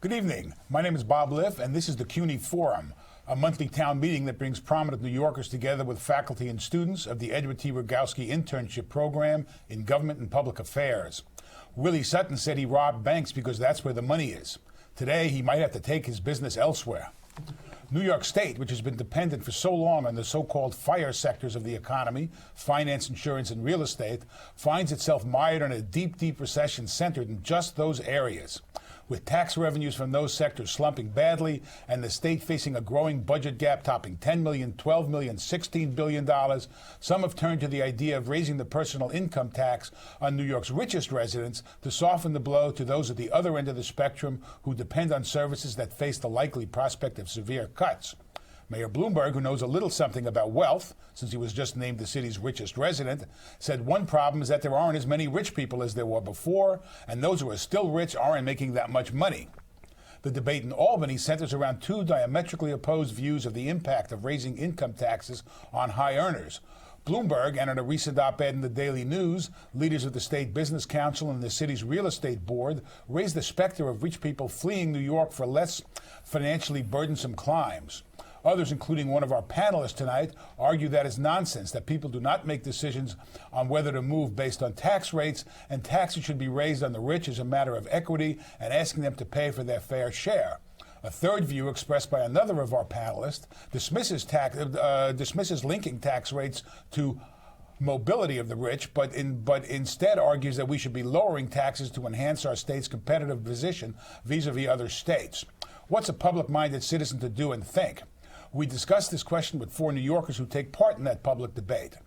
Good evening. My name is Bob Liff, and this is the CUNY Forum, a monthly town meeting that brings prominent New Yorkers together with faculty and students of the Edward T. Rogowski Internship Program in Government and Public Affairs. Willie Sutton said he robbed banks because that's where the money is. Today, he might have to take his business elsewhere. New York State, which has been dependent for so long on the so-called fire sectors of the economy, finance, insurance, and real estate, finds itself mired in a deep, deep recession centered in just those areas. With tax revenues from those sectors slumping badly and the state facing a growing budget gap topping $10 million, $12 million, $16 billion, some have turned to the idea of raising the personal income tax on New York's richest residents to soften the blow to those at the other end of the spectrum who depend on services that face the likely prospect of severe cuts. Mayor Bloomberg, who knows a little something about wealth, since he was just named the city's richest resident, said one problem is that there aren't as many rich people as there were before, and those who are still rich aren't making that much money. The debate in Albany centers around two diametrically opposed views of the impact of raising income taxes on high earners. Bloomberg, and in a recent op-ed in the Daily News, leaders of the State Business Council and the city's real estate board raised the specter of rich people fleeing New York for less financially burdensome climes. Others, including one of our panelists tonight, argue that is nonsense, that people do not make decisions on whether to move based on tax rates, and taxes should be raised on the rich as a matter of equity and asking them to pay for their fair share. A third view, expressed by another of our panelists, dismisses linking tax rates to mobility of the rich, but instead argues that we should be lowering taxes to enhance our state's competitive position vis-a-vis other states. What's a public-minded citizen to do and think? We discussed this question with four New Yorkers who take part in that public debate.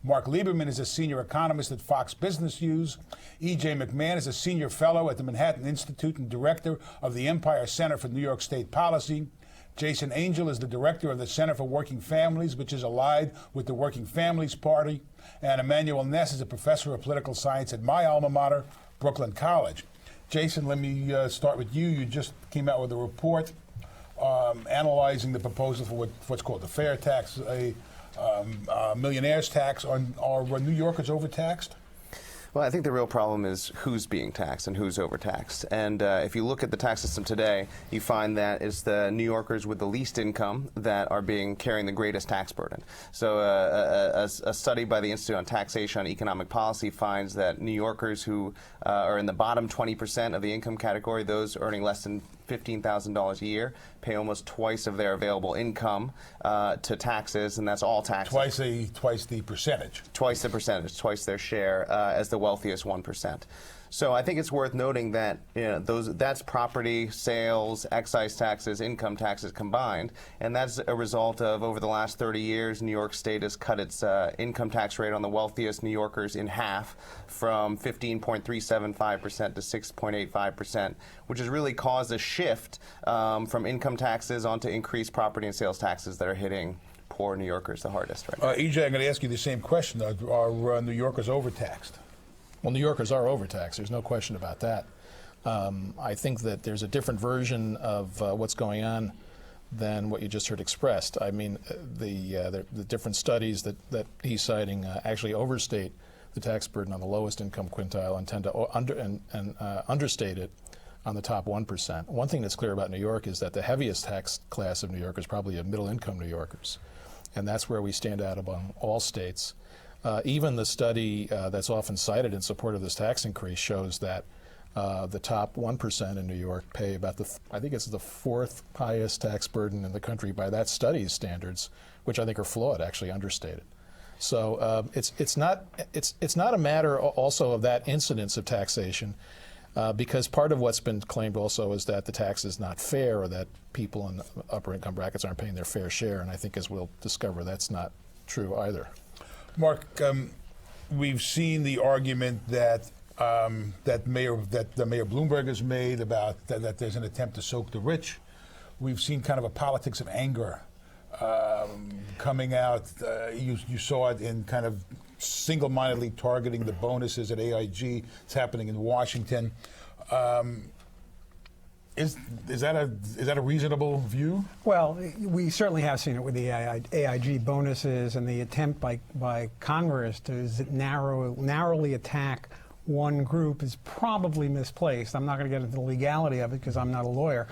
Mark Lieberman is a senior economist at Fox Business News. E.J. McMahon is a senior fellow at the Manhattan Institute and director of the Empire Center for New York State Policy. Jason Angel is the director of the Center for Working Families, which is allied with the Working Families Party. And Emmanuel Ness is a professor of political science at my alma mater, Brooklyn College. Jason, let me start with you. You just came out with a report analyzing the proposal for what's called the fair tax, a millionaire's tax. Are New Yorkers overtaxed? Well, I think the real problem is who's being taxed and who's overtaxed. And if you look at the tax system today, you find that it's the New Yorkers with the least income that are carrying the greatest tax burden. So a study by the Institute on Taxation and Economic Policy finds that New Yorkers who are in the bottom 20% of the income category, those earning less than $15,000 a year, pay almost twice of their available income to taxes, and that's all taxes. Twice the percentage. Twice the percentage, twice their share as the wealthiest 1%. So I think it's worth noting that that's property, sales, excise taxes, income taxes combined, and that's a result of over the last 30 years, New York State has cut its income tax rate on the wealthiest New Yorkers in half, from 15.375% to 6.85%, which has really caused a shift from income taxes onto increased property and sales taxes that are hitting poor New Yorkers the hardest right now. E.J., I'm going to ask you the same question. Are New Yorkers overtaxed? Well, New Yorkers are overtaxed. There's no question about that. I think that there's a different version of what's going on than what you just heard expressed. I mean, the different studies that he's citing actually overstate the tax burden on the lowest income quintile and tend to understate it on the top 1%. One thing that's clear about New York is that the heaviest tax class of New York is probably middle-income New Yorkers, and that's where we stand out among all states. Even the study that's often cited in support of this tax increase shows that the top 1% in New York pay about I think it's the fourth highest tax burden in the country by that study's standards, which I think are flawed, actually understated. So it's not a matter also of that incidence of taxation, because part of what's been claimed also is that the tax is not fair, or that people in upper income brackets aren't paying their fair share, and I think, as we'll discover, that's not true either. Mark, we've seen the argument that Mayor Bloomberg has made about that there's an attempt to soak the rich. We've seen kind of a politics of anger coming out. You saw it in kind of single-mindedly targeting the bonuses at AIG. It's happening in Washington. Is that a reasonable view? Well, we certainly have seen it with the AIG bonuses and the attempt by Congress to narrowly attack one group is probably misplaced. I'm not going to get into the legality of it because I'm not a lawyer.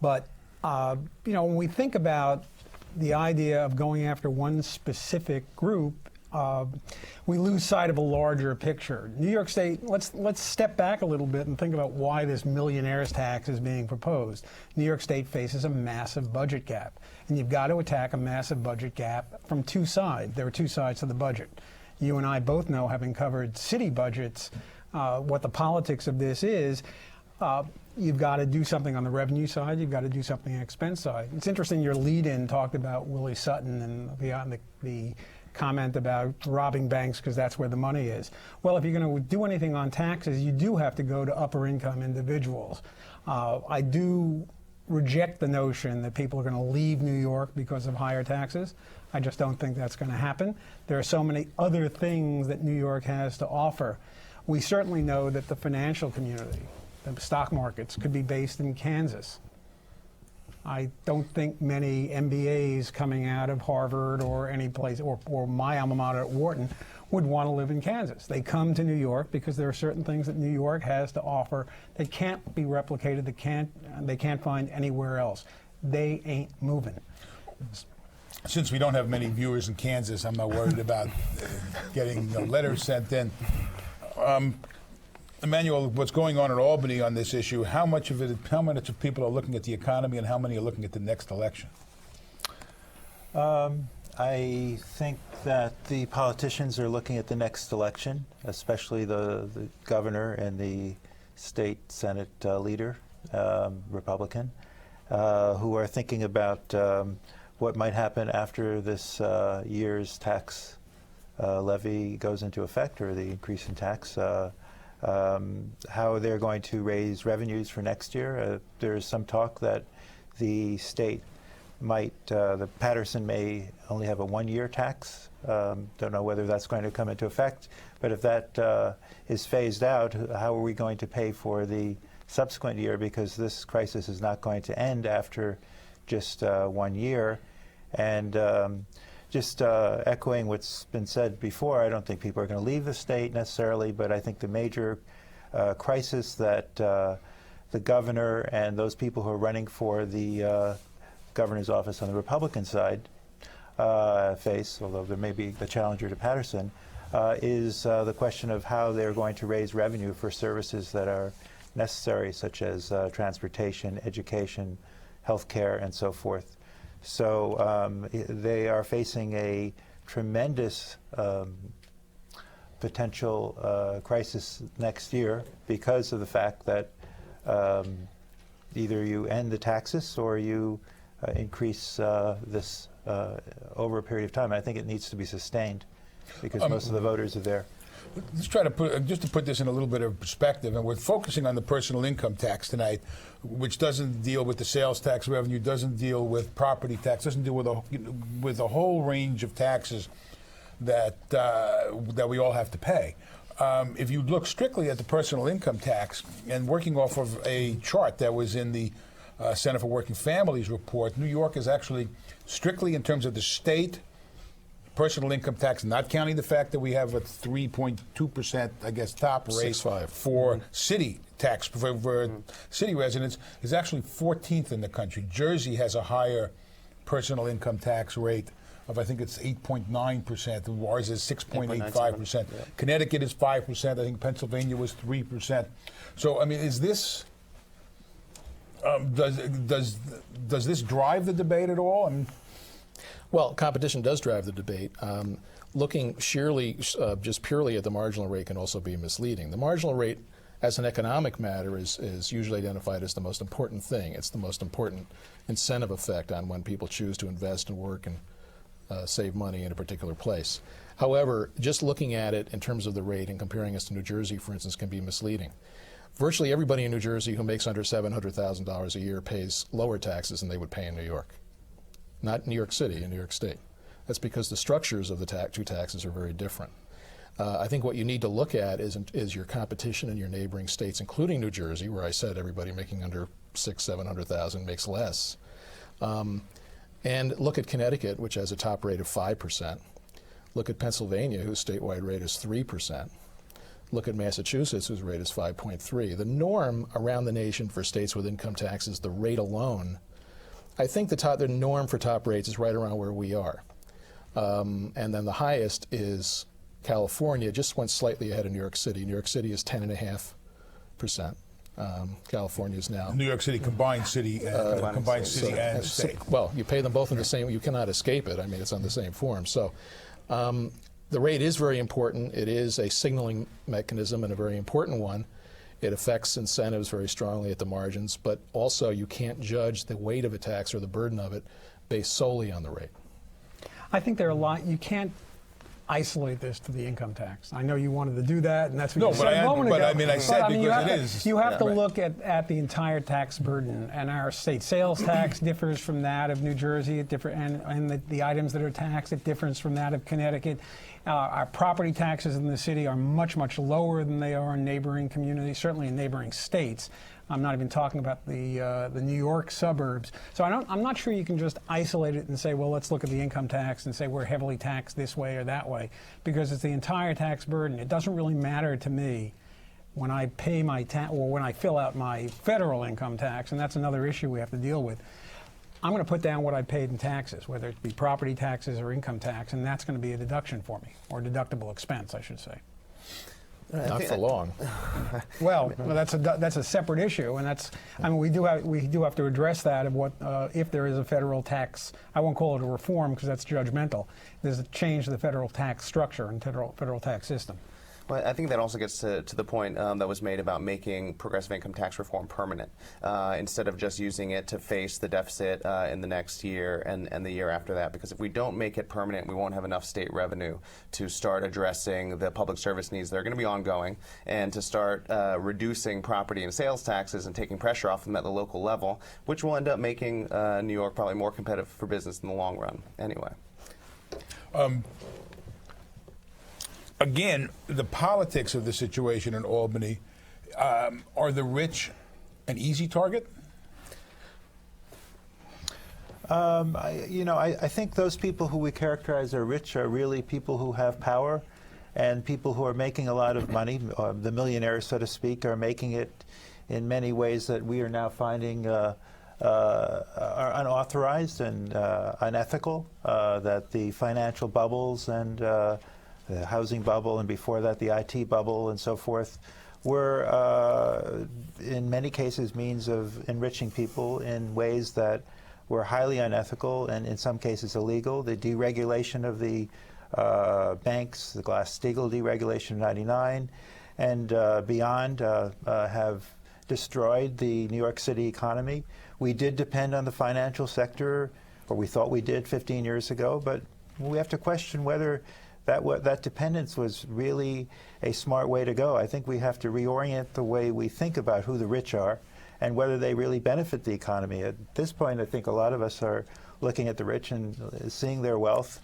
But, when we think about the idea of going after one specific group, we lose sight of a larger picture. New York State, let's step back a little bit and think about why this millionaire's tax is being proposed. New York State faces a massive budget gap, and you've got to attack a massive budget gap from two sides. There are two sides to the budget. You and I both know, having covered city budgets, what the politics of this is. You've got to do something on the revenue side. You've got to do something on the expense side. It's interesting your lead-in talked about Willie Sutton and the comment about robbing banks because that's where the money is. Well, if you're going to do anything on taxes, you do have to go to upper-income individuals. I do reject the notion that people are going to leave New York because of higher taxes. I just don't think that's going to happen. There are so many other things that New York has to offer. We certainly know that the financial community, the stock markets, could be based in Kansas. I don't think many MBAs coming out of Harvard or any place, or my alma mater at Wharton, would want to live in Kansas. They come to New York because there are certain things that New York has to offer that can't be replicated, they can't find anywhere else. They ain't moving. Since we don't have many viewers in Kansas, I'm not worried about getting letters sent in. Emmanuel, what's going on in Albany on this issue, how much of people are looking at the economy and how many are looking at the next election? I think that the politicians are looking at the next election, especially the governor and the state Senate leader, Republican, who are thinking about what might happen after this year's tax levy goes into effect, or the increase in tax. How they're going to raise revenues for next year. There's some talk that the state might, the Patterson may only have a one-year tax. Don't know whether that's going to come into effect, but if that is phased out, how are we going to pay for the subsequent year, because this crisis is not going to end after just 1 year. And just echoing what's been said before, I don't think people are going to leave the state necessarily, but I think the major crisis that the governor and those people who are running for the governor's office on the Republican side face, although there may be the challenger to Patterson, is the question of how they're going to raise revenue for services that are necessary, such as transportation, education, health care, and so forth. So they are facing a tremendous potential crisis next year because of the fact that either you end the taxes or you increase this over a period of time. I think it needs to be sustained because most of the voters are there. Let's try to put this in a little bit of perspective, and we're focusing on the personal income tax tonight, which doesn't deal with the sales tax revenue, doesn't deal with property tax, doesn't deal with a whole range of taxes that we all have to pay. If you look strictly at the personal income tax, and working off of a chart that was in the Center for Working Families report, New York is actually, strictly in terms of the state personal income tax, not counting the fact that we have a 3.2%, I guess, top rate 6.5 for city tax for city residents, is actually 14th in the country. Jersey has a higher personal income tax rate of, I think it's 8.9%. Ours is 6.85%. Yeah. Connecticut is 5%. I think Pennsylvania was 3%. So, I mean, is this does this drive the debate at all? I mean, well, competition does drive the debate. Looking just purely at the marginal rate can also be misleading. The marginal rate, as an economic matter, is usually identified as the most important thing. It's the most important incentive effect on when people choose to invest and work and save money in a particular place. However, just looking at it in terms of the rate and comparing us to New Jersey, for instance, can be misleading. Virtually everybody in New Jersey who makes under $700,000 a year pays lower taxes than they would pay in New York. Not New York City, in New York State. That's because the structures of the two taxes are very different. I think what you need to look at is your competition in your neighboring states, including New Jersey, where I said everybody making under $700,000 makes less. And look at Connecticut, which has a top rate of 5%. Look at Pennsylvania, whose statewide rate is 3%. Look at Massachusetts, whose rate is 5.3. The norm around the nation for states with income taxes, the rate alone, I think the norm for top rates is right around where we are. And then the highest is California, just went slightly ahead of New York City. New York City is 10.5%. California is now. New York City combined city, and state. Well, you pay them both in the same. You cannot escape it. I mean, it's on the same form. So, the rate is very important. It is a signaling mechanism and a very important one. It affects incentives very strongly at the margins, but also you can't judge the weight of a tax or the burden of it based solely on the rate. I think there are a lot, you can't isolate this to the income tax. I know you wanted to do that, and that's what you said a moment ago. I mean, I said because it is. You have to look at the entire tax burden, and our state sales tax differs from that of New Jersey, and the items that are taxed, it differs from that of Connecticut. Our property taxes in the city are much, much lower than they are in neighboring communities, certainly in neighboring states. I'm not even talking about the New York suburbs. So I'm not sure you can just isolate it and say, well, let's look at the income tax and say we're heavily taxed this way or that way, because it's the entire tax burden. It doesn't really matter to me when I pay my tax or when I fill out my federal income tax, and that's another issue we have to deal with. I'm going to put down what I paid in taxes, whether it be property taxes or income tax, and that's going to be a deduction for me, or deductible expense, I should say. Not for long. Well, that's a separate issue, and we do have to address that of what if there is a federal tax. I won't call it a reform because that's judgmental. There's a change to the federal tax structure and federal tax system. Well, I think that also gets to the point that was made about making progressive income tax reform permanent instead of just using it to face the deficit in the next year and the year after that. Because if we don't make it permanent, we won't have enough state revenue to start addressing the public service needs that are going to be ongoing, and to start reducing property and sales taxes and taking pressure off them at the local level, which will end up making New York probably more competitive for business in the long run anyway. Again, the politics of the situation in Albany, are the rich an easy target? I think those people who we characterize as rich are really people who have power, and people who are making a lot of money. The millionaires, so to speak, are making it in many ways that we are now finding are unauthorized and unethical. That the financial bubbles and the housing bubble, and before that the IT bubble and so forth, were in many cases means of enriching people in ways that were highly unethical and in some cases illegal. The deregulation of the banks, the Glass-Steagall deregulation in '99 and beyond have destroyed the New York City economy. We did depend on the financial sector, or we thought we did 15 years ago, but we have to question whether that dependence was really a smart way to go. I think we have to reorient the way we think about who the rich are and whether they really benefit the economy. At this point, I think a lot of us are looking at the rich and seeing their wealth,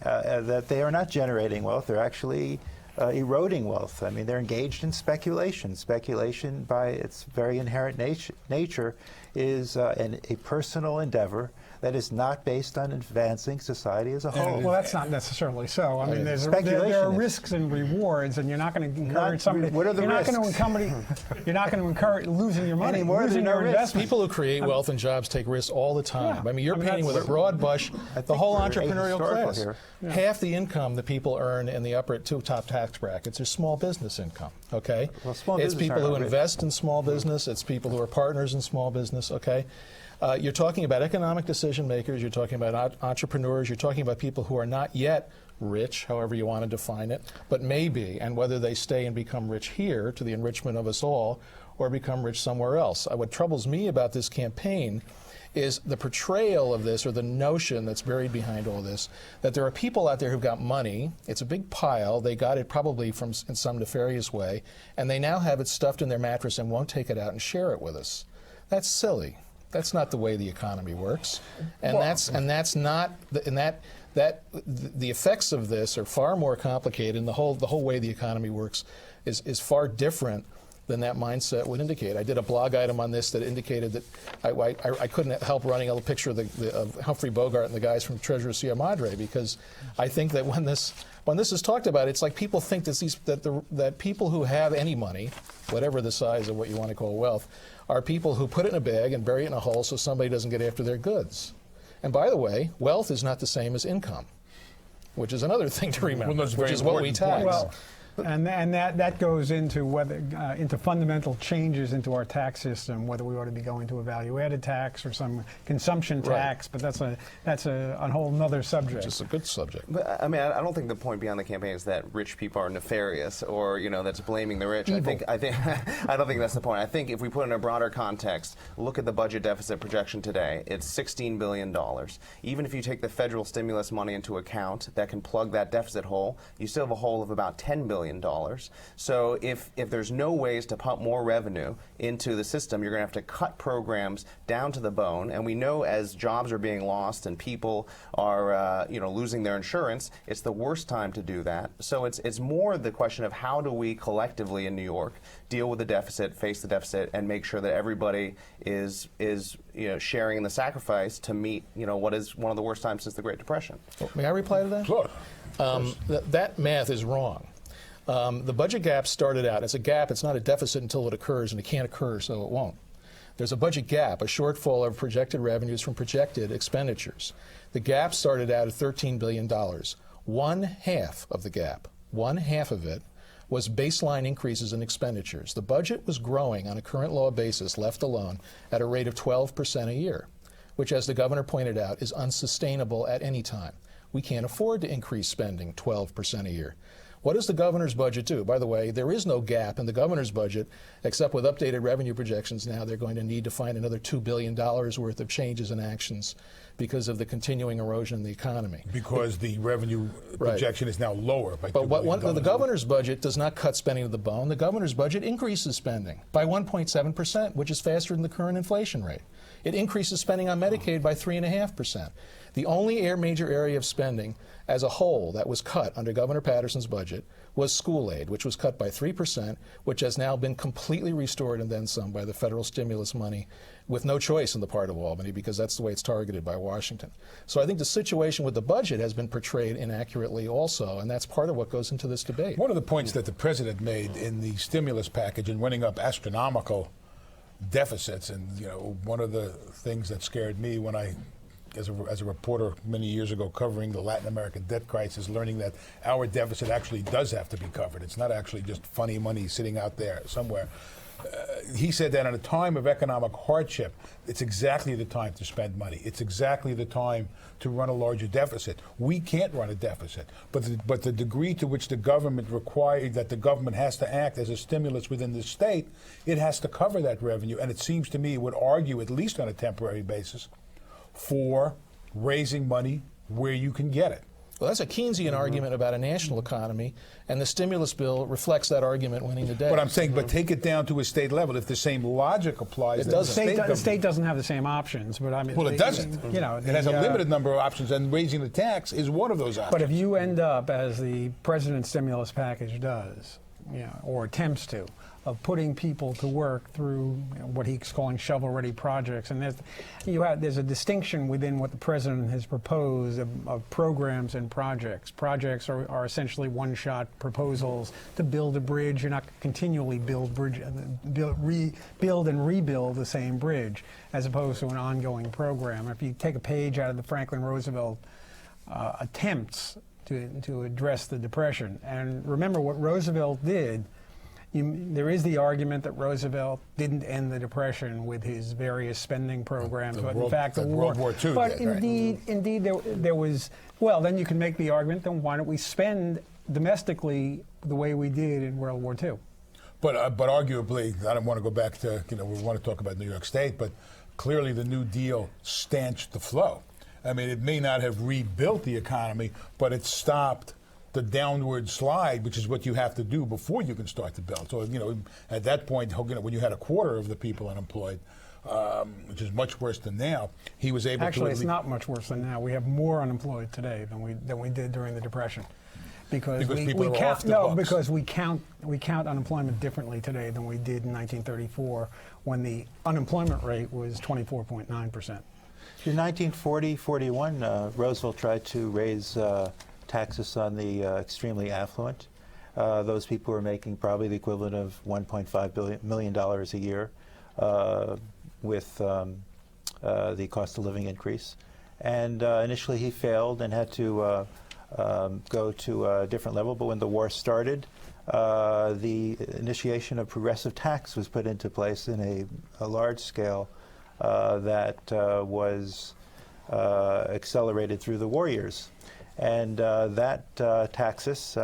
that they are not generating wealth, they're actually eroding wealth. I mean, they're engaged in speculation. Speculation, by its very inherent nature, is a personal endeavor that is not based on advancing society as a whole. Well, that's not necessarily so. I mean, there are risks and rewards, and you're not going to encourage somebody. What are the risks? You're not going to encourage losing your money, losing your investment. People who create wealth and jobs take risks all the time. I mean, you're painting with a broad brush the whole entrepreneurial class. Here. Yeah. Half the income that people earn in the upper two top tax brackets is small business income. Okay, well, it's people who invest in small business. It's people who are partners in small business. Okay. You're talking about economic decision makers, you're talking about entrepreneurs, you're talking about people who are not yet rich, however you want to define it, but maybe, and whether they stay and become rich here to the enrichment of us all or become rich somewhere else. What troubles me about this campaign is the portrayal of this, or the notion that's buried behind all this, that there are people out there who've got money, it's a big pile, they got it probably from in some nefarious way, and they now have it stuffed in their mattress and won't take it out and share it with us. That's silly. That's not the way the economy works, and the effects of this are far more complicated, and the whole way the economy works is far different than that mindset would indicate. I did a blog item on this that indicated that I couldn't help running a little picture of Humphrey Bogart and the guys from Treasurer Sierra Madre, because I think that when this when this is talked about, it's like people think that people who have any money, whatever the size of what you want to call wealth, are people who put it in a bag and bury it in a hole so somebody doesn't get after their goods. And by the way, wealth is not the same as income, which is another thing to remember, Well, which is what we tax. Well, and that goes into whether into fundamental changes into our tax system, whether we ought to be going to a value-added tax or some consumption tax. But that's a whole other subject. It's a good subject. But I mean, I don't think the point beyond the campaign is that rich people are nefarious, or that's blaming the rich. Evil. I think I don't think that's the point. I think if we put it in a broader context, look at the budget deficit projection today. It's $16 billion. Even if you take the federal stimulus money into account, that can plug that deficit hole. You still have a hole of about $10 billion. So if there's no ways to pump more revenue into the system, you're going to have to cut programs down to the bone. And we know as jobs are being lost and people are losing their insurance, it's the worst time to do that. So it's more the question of how do we collectively in New York deal with the deficit, face the deficit, and make sure that everybody is sharing in the sacrifice to meet what is one of the worst times since the Great Depression. May I reply to that? Sure. That math is wrong. The budget gap started out as a gap. It's not a deficit until it occurs, and it can't occur, so it won't. There's a budget gap, a shortfall of projected revenues from projected expenditures. The gap started out at $13 billion. One half of the gap, one half of it, was baseline increases in expenditures. The budget was growing on a current law basis, left alone, at a rate of 12% a year, which, as the governor pointed out, is unsustainable at any time. We can't afford to increase spending 12% a year. What does the governor's budget do? By the way, there is no gap in the governor's budget, except with updated revenue projections now. They're going to need to find another $2 billion worth of changes and actions because of the continuing erosion in the economy. Because the revenue projection is now lower by But $2 billion. the governor's budget does not cut spending to the bone. The governor's budget increases spending by 1.7%, which is faster than the current inflation rate. It increases spending on Medicaid by 3.5%. The only major area of spending as a whole that was cut under Governor Patterson's budget was school aid, which was cut by 3%, which has now been completely restored and then some by the federal stimulus money with no choice on the part of Albany because that's the way it's targeted by Washington. So I think the situation with the budget has been portrayed inaccurately also, and that's part of what goes into this debate. One of the points that the president made in the stimulus package and running up astronomical deficits, and one of the things that scared me when I as a reporter many years ago covering the Latin American debt crisis, learning that our deficit actually does have to be covered. It's not actually just funny money sitting out there somewhere. He said that at a time of economic hardship, it's exactly the time to spend money. It's exactly the time to run a larger deficit. We can't run a deficit, but the degree to which the government has to act as a stimulus within the state, it has to cover that revenue. And it seems to me it would argue, at least on a temporary basis, for raising money where you can get it. Well, that's a Keynesian argument about a national economy, and the stimulus bill reflects that argument winning the day. But I'm saying, but take it down to a state level. If the same logic applies, It then doesn't. The state doesn't have the same options, but I mean, Well, it doesn't. It has a limited number of options, and raising the tax is one of those options. But if you end up, as the president's stimulus package does, or attempts to, of putting people to work through what he's calling shovel-ready projects, and there's a distinction within what the president has proposed of programs and projects. Projects are essentially one-shot proposals to build a bridge. You're not continually build and rebuild the same bridge, as opposed to an ongoing program. If you take a page out of the Franklin Roosevelt attempts to address the Depression, and remember what Roosevelt did. There is the argument that Roosevelt didn't end the Depression with his various spending programs, but in fact the war. World War II But did, right? indeed, there was. Well, then you can make the argument. Then why don't we spend domestically the way we did in World War II? But arguably, I don't want to go back to we want to talk about New York State, but clearly the New Deal stanched the flow. I mean, it may not have rebuilt the economy, but it stopped the downward slide, which is what you have to do before you can start to build. So, at that point, when you had a quarter of the people unemployed, which is much worse than now, he was able to... Actually, it's not much worse than now. We have more unemployed today than we did during the Depression. Because people are off the books. Because we count unemployment differently today than we did in 1934, when the unemployment rate was 24.9%. In 1940-41, Roosevelt tried to raise taxes on the extremely affluent. Those people are making probably the equivalent of $1.5 million a year with the cost of living increase. And initially he failed and had to go to a different level. But when the war started, the initiation of progressive tax was put into place in a large scale that was accelerated through the war years. And that taxes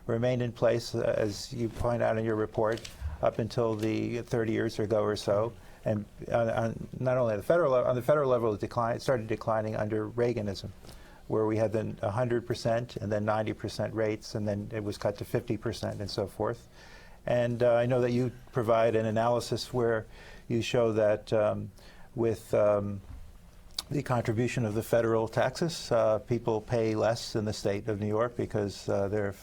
remained in place, as you point out in your report, up until the 30 years ago or so. And not only on the federal level, it started declining under Reaganism, where we had then 100% and then 90% rates, and then it was cut to 50% and so forth. And I know that you provide an analysis where you show that with the contribution of the federal taxes, people pay less in the state of New York because their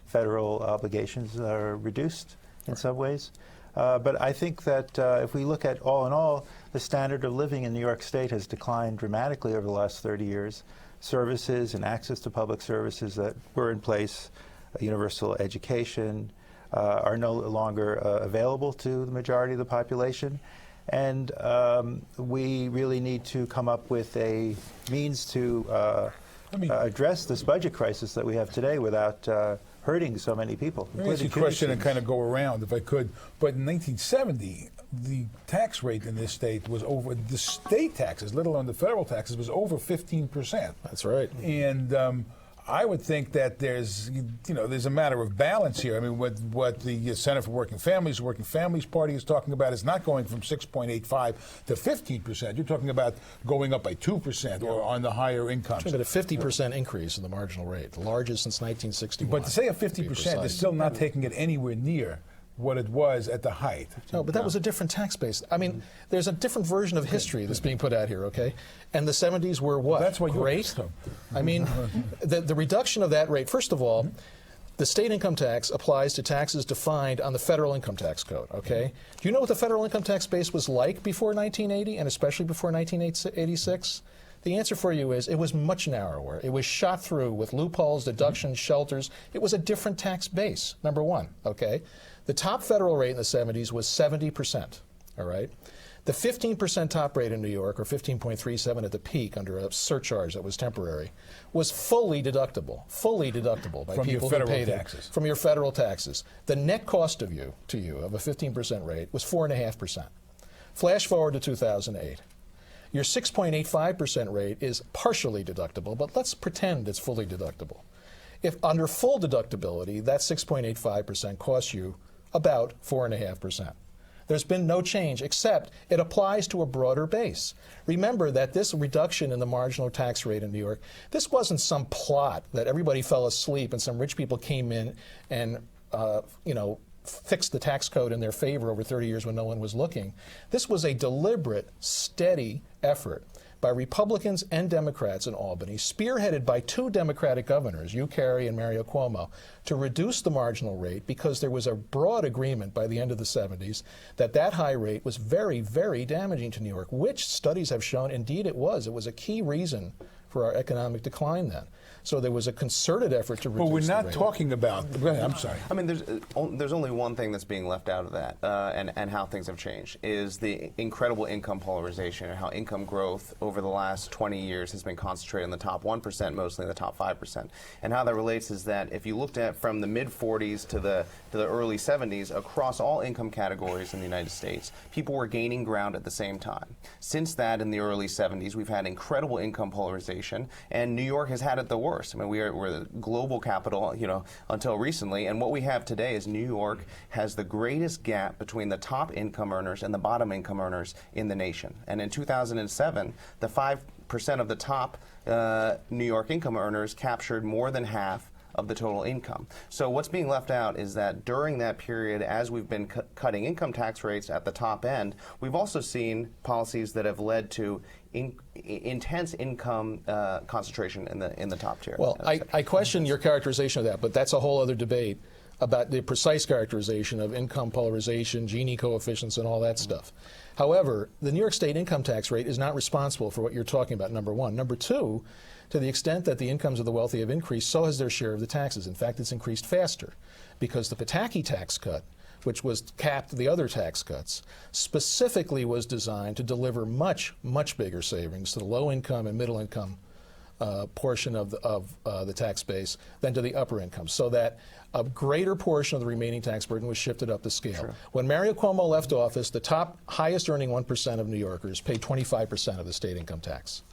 federal obligations are reduced in some ways. But I think that if we look at all in all, the standard of living in New York State has declined dramatically over the last 30 years. Services and access to public services that were in place, universal education, are no longer available to the majority of the population. And we really need to come up with a means to address this budget crisis that we have today without hurting so many people. Let me ask you a question and kind of go around, if I could. But in 1970, the tax rate in this state was over, the state taxes, let alone the federal taxes, was over 15%. That's right. And I would think that there's a matter of balance here. I mean, what the Center for Working Families, the Working Families Party is talking about is not going from 6.85 to 15%. You're talking about going up by 2% or on the higher incomes. Talking about a 50% increase in the marginal rate, the largest since 1961. But to say a 50% is still not taking it anywhere near what it was at the height. No, but that was a different tax base. I mean, there's a different version of history that's being put out here, okay? And the 70s were what? That's what great. I mean, the reduction of that rate, first of all, the state income tax applies to taxes defined on the federal income tax code, okay? Do you know what the federal income tax base was like before 1980 and especially before 1986? The answer for you is it was much narrower. It was shot through with loopholes, deductions, shelters. It was a different tax base, number one, okay? The top federal rate in the 70s was 70%, all right? The 15% top rate in New York, or 15.37 at the peak under a surcharge that was temporary, was fully deductible by from people your who federal paid taxes. it. From your federal taxes. The net cost to you of a 15% rate was 4.5%. Flash forward to 2008. Your 6.85% rate is partially deductible, but let's pretend it's fully deductible. If under full deductibility, that 6.85% costs you about 4.5%. There's been no change, except it applies to a broader base. Remember that this reduction in the marginal tax rate in New York, this wasn't some plot that everybody fell asleep and some rich people came in and, fixed the tax code in their favor over 30 years when no one was looking. This was a deliberate, steady effort by Republicans and Democrats in Albany, spearheaded by two Democratic governors, Hugh Carey and Mario Cuomo, to reduce the marginal rate because there was a broad agreement by the end of the 70s that that high rate was very, very damaging to New York, which studies have shown indeed it was. It was a key reason for our economic decline then. So there was a concerted effort to reduce But we're the not rate. talking about, go ahead, I'm sorry. I mean, there's only one thing that's being left out of that, and how things have changed, is the incredible income polarization and how income growth over the last 20 years has been concentrated in the top 1%, mostly in the top 5%. And how that relates is that if you looked at from the mid-40s to the early 70s, across all income categories in the United States, people were gaining ground at the same time. Since that, in the early 70s, we've had incredible income polarization, and New York has had it the worst. I mean, we're the global capital, until recently, and what we have today is New York has the greatest gap between the top income earners and the bottom income earners in the nation. And in 2007, the 5% of the top New York income earners captured more than half of the total income. So what's being left out is that during that period, as we've been cutting income tax rates at the top end, we've also seen policies that have led to intense income concentration in the top tier. Well, I question your characterization of that, but that's a whole other debate. about the precise characterization of income polarization, Gini coefficients, and all that stuff. However, the New York State income tax rate is not responsible for what you're talking about, number one. Number two, to the extent that the incomes of the wealthy have increased, so has their share of the taxes. In fact, it's increased faster because the Pataki tax cut, which was capped the other tax cuts, specifically was designed to deliver much, much bigger savings to the low income and middle income portion of the tax base than to the upper income, so that a greater portion of the remaining tax burden was shifted up the scale. Sure. When Mario Cuomo left office, the top highest earning 1% of New Yorkers paid 25% of the state income tax.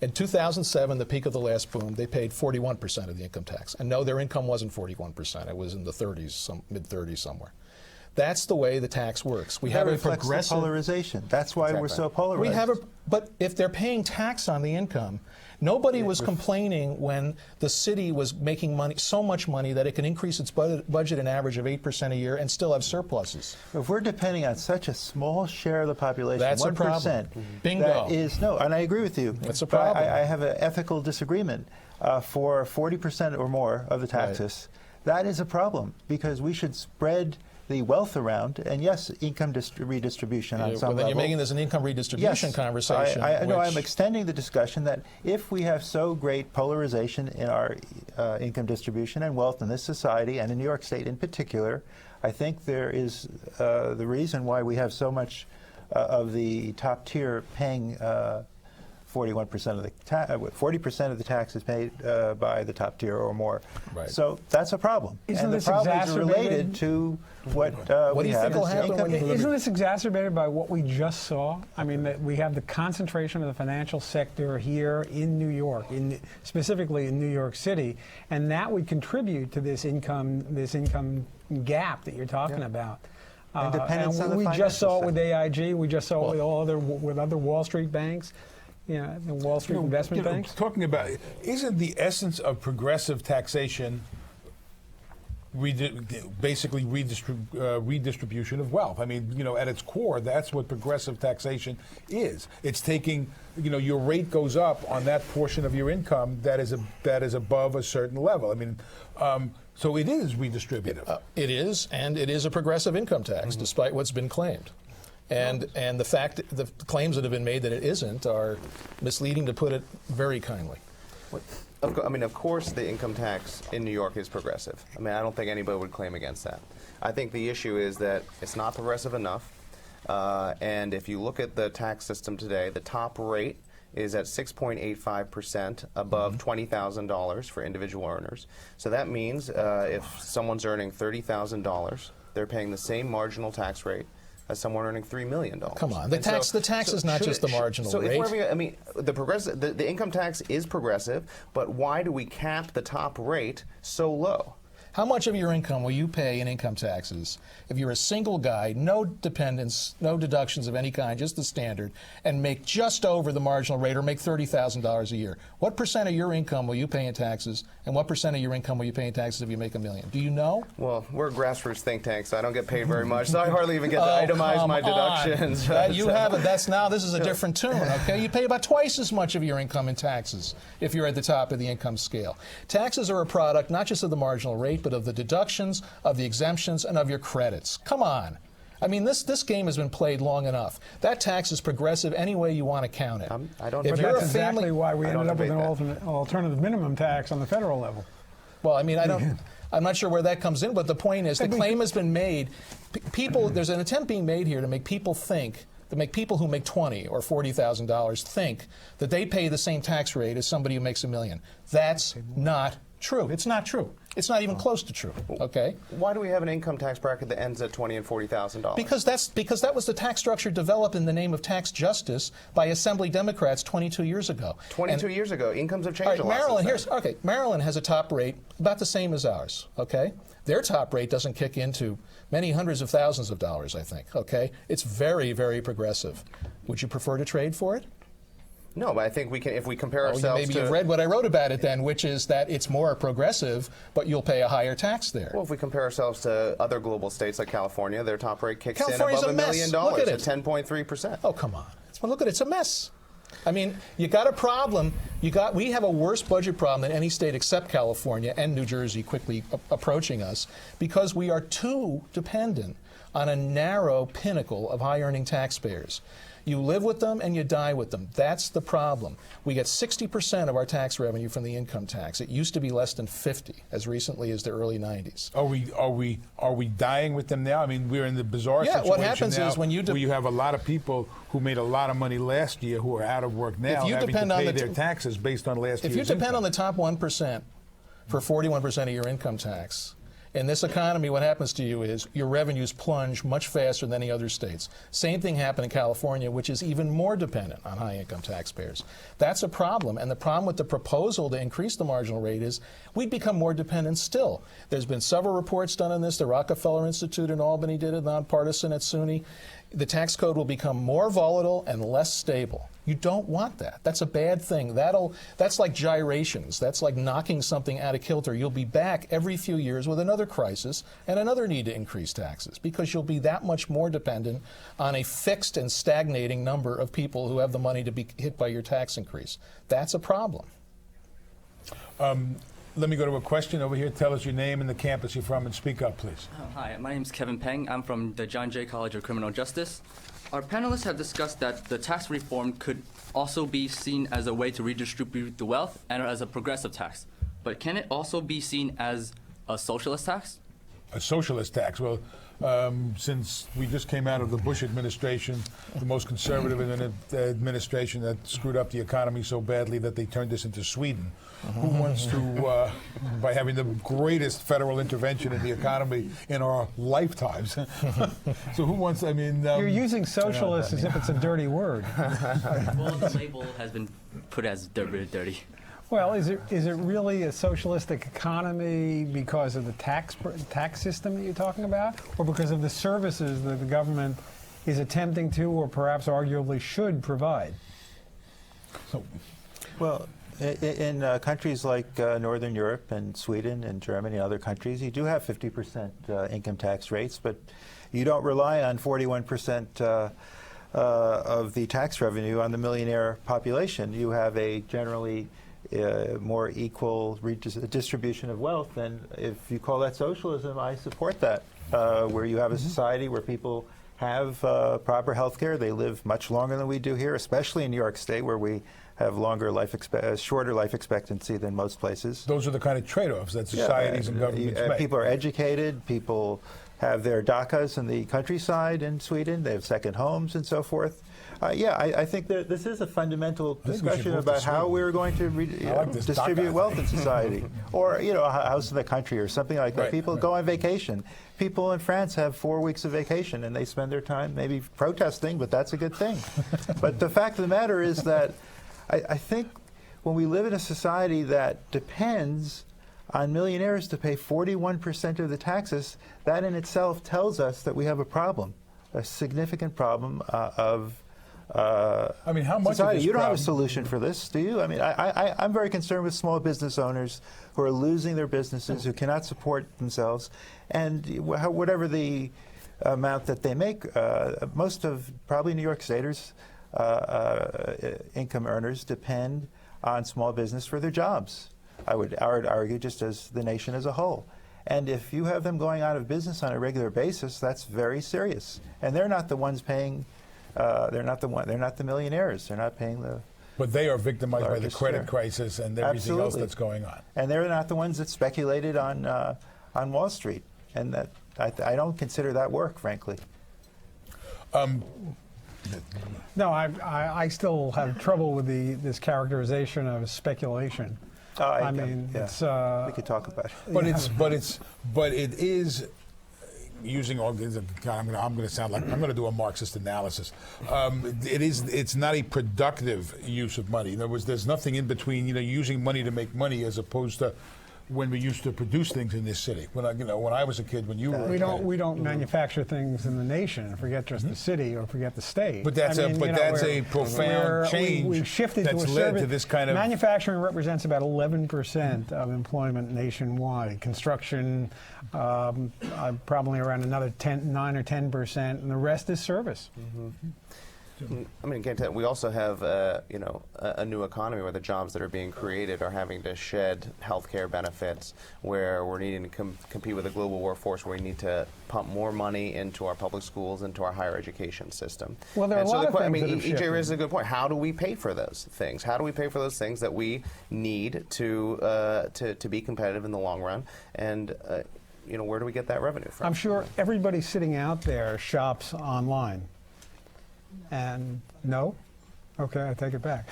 In 2007, the peak of the last boom, they paid 41% of the income tax. And no, their income wasn't 41%. It was in the 30s, mid-30s somewhere. That's the way the tax works. We have a progressive polarization. That's why we're so polarized. But if they're paying tax on the income, nobody was complaining when the city was making money, so much money that it can increase its budget an average of 8% a year and still have surpluses. If we're depending on such a small share of the population, that's 1%, a problem. Bingo. That is, no, and I agree with you. That's a problem. I have an ethical disagreement. For 40% or more of the taxes, that is a problem because we should spread the wealth around, and yes, income redistribution on some level. Then you're making this an income redistribution conversation. No, I'm extending the discussion that if we have so great polarization in our income distribution and wealth in this society, and in New York State in particular, I think there is the reason why we have so much of the top tier paying 41% of the 40% of the taxes paid by the top tier or more. Right. So that's a problem. Isn't and this the problem is exacerbated related to what do you think will happen? Isn't this exacerbated by what we just saw? I mean, that we have the concentration of the financial sector here in New York, specifically in New York City, and that would contribute to this income gap that you're talking about. And we just saw it with AIG. We just saw it with other Wall Street banks. Yeah, the Wall Street investment banks. Talking about, isn't the essence of progressive taxation basically redistribution of wealth? I mean, at its core, that's what progressive taxation is. It's taking, your rate goes up on that portion of your income that is above a certain level. I mean, so it is redistributive. It is, and it is a progressive income tax, despite what's been claimed. And the fact that the claims that have been made that it isn't are misleading, to put it very kindly. I mean, of course, the income tax in New York is progressive. I mean, I don't think anybody would claim against that. I think the issue is that it's not progressive enough. And if you look at the tax system today, the top rate is at 6.85% above $20,000 for individual earners. So that means if someone's earning $30,000, they're paying the same marginal tax rate as someone earning $3 million. Come on, the tax is not just the marginal rate. I mean, the income tax is progressive, but why do we cap the top rate so low? How much of your income will you pay in income taxes if you're a single guy, no dependents, no deductions of any kind, just the standard, and make just over the marginal rate or make $30,000 a year? What percent of your income will you pay in taxes, and what percent of your income will you pay in taxes if you make $1 million? Do you know? Well, we're a grassroots think tank, so I don't get paid very much, so I hardly even get to itemize my deductions. You haven't. This is a different tune, okay? You pay about twice as much of your income in taxes if you're at the top of the income scale. Taxes are a product not just of the marginal rate, but of the deductions, of the exemptions, and of your credits. Come on. I mean, this game has been played long enough. That tax is progressive any way you want to count it. I don't. If you're exactly why we ended up with an alternative minimum tax on the federal level. Well, I mean, I'm not sure where that comes in, but the point is the claim has been made. There's an attempt being made here to make people think, to make people who make $20,000 or $40,000 think that they pay the same tax rate as somebody who makes $1 million. That's not true. It's not true. It's not even close to true. Okay. Why do we have an income tax bracket that ends at $20,000 and $40,000? Because that was the tax structure developed in the name of tax justice by Assembly Democrats 22 years ago. 22 years ago, incomes have changed a lot. Maryland has a top rate about the same as ours. Okay. Their top rate doesn't kick into many hundreds of thousands of dollars, I think. Okay. It's very, very progressive. Would you prefer to trade for it? No, but I think we can, if we compare ourselves maybe you've read what I wrote about it then, which is that it's more progressive, but you'll pay a higher tax there. Well, if we compare ourselves to other global states like California, their top rate kicks in above $1 million at 10.3%. Oh, come on. Look at it. It's a mess. I mean, you got a problem. We have a worse budget problem than any state except California and New Jersey quickly approaching us because we are too dependent on a narrow pinnacle of high-earning taxpayers. You live with them and you die with them. That's the problem. We get 60% of our tax revenue from the income tax. It used to be less than 50 as recently as the early 90s. Are we dying with them now? I mean, we're in the bizarre situation what happens now is when you where you have a lot of people who made a lot of money last year who are out of work now If you having depend to on pay the their taxes based on last year's If you depend income. on the top 1% for 41% of your income tax, in this economy, what happens to you is your revenues plunge much faster than any other states. Same thing happened in California, which is even more dependent on high-income taxpayers. That's a problem, and the problem with the proposal to increase the marginal rate is we'd become more dependent still. There's been several reports done on this. The Rockefeller Institute in Albany did it, nonpartisan at CUNY. The tax code will become more volatile and less stable. You don't want that. That's a bad thing. That's like gyrations. That's like knocking something out of kilter. You'll be back every few years with another crisis and another need to increase taxes because you'll be that much more dependent on a fixed and stagnating number of people who have the money to be hit by your tax increase. That's a problem. Let me go to a question over here. Tell us your name and the campus you're from and speak up, please. Hi, my name is Kevin Peng. I'm from the John Jay College of Criminal Justice. Our panelists have discussed that the tax reform could also be seen as a way to redistribute the wealth and as a progressive tax. But can it also be seen as a socialist tax? A socialist tax. Well, since we just came out of the Bush administration, the most conservative administration that screwed up the economy so badly that they turned us into Sweden. Who wants to, by having the greatest federal intervention in the economy in our lifetimes? So who wants, I mean... You're using socialist as if it's a dirty word. Well, the label has been put as dirty. Well, is it really a socialistic economy because of the tax system that you're talking about, or because of the services that the government is attempting to, or perhaps arguably should provide? Well, in countries like Northern Europe and Sweden and Germany and other countries, you do have 50% income tax rates, but you don't rely on 41% of the tax revenue on the millionaire population. You have a generally more equal distribution of wealth, and if you call that socialism, I support that, where you have a society where people have proper health care. They live much longer than we do here, especially in New York State, where we have shorter life expectancy than most places. Those are the kind of trade-offs that societies and governments make. People are educated. People have their DACAs in the countryside in Sweden. They have second homes and so forth. I think that this is a fundamental discussion about how we're going to distribute wealth in society. Or, a house in the country or something like that. Right, People go on vacation. People in France have 4 weeks of vacation, and they spend their time maybe protesting, but that's a good thing. But the fact of the matter is that I think when we live in a society that depends on millionaires to pay 41% of the taxes, that in itself tells us that we have a problem, a significant problem of I mean, how much society. of this You don't have a problem- solution for this, do you? I mean, I'm very concerned with small business owners who are losing their businesses, who cannot support themselves, and whatever the amount that they make, most of probably New York Staters, income earners depend on small business for their jobs. I would argue just as the nation as a whole. And if you have them going out of business on a regular basis, that's very serious. And they're not the ones paying. They're not the millionaires. They're not paying the. But they are victimized by the largest credit share. crisis and everything else Absolutely. that's going on. And they're not the ones that speculated on Wall Street. And that I don't consider that work, frankly. No, I still have trouble with this characterization of speculation. I mean, yeah. it's We could talk about it. But it is using all these. I'm going to sound like I'm going to do a Marxist analysis. It's not a productive use of money. In other words, there's nothing in between. Using money to make money as opposed to when we used to produce things in this city. When I was a kid, when you were we a kid. don't manufacture things in the nation. Forget just the city or forget the state. But that's a profound change we've shifted that's to a led service. to this kind of Manufacturing represents about 11% of employment nationwide. Construction, probably around another 9 or 10%, and the rest is service. I mean, again, we also have, you know, a new economy where the jobs that are being created are having to shed healthcare benefits, where we're needing to compete with a global workforce, where we need to pump more money into our public schools, into our higher education system. Well, there are And a so lot the of I things mean, that have EJ shifted. raises a good point. How do we pay for those things? How do we pay for those things that we need to be competitive in the long run? And you know, where do we get that revenue from? I'm sure everybody sitting out there shops online. And no? Okay, I take it back.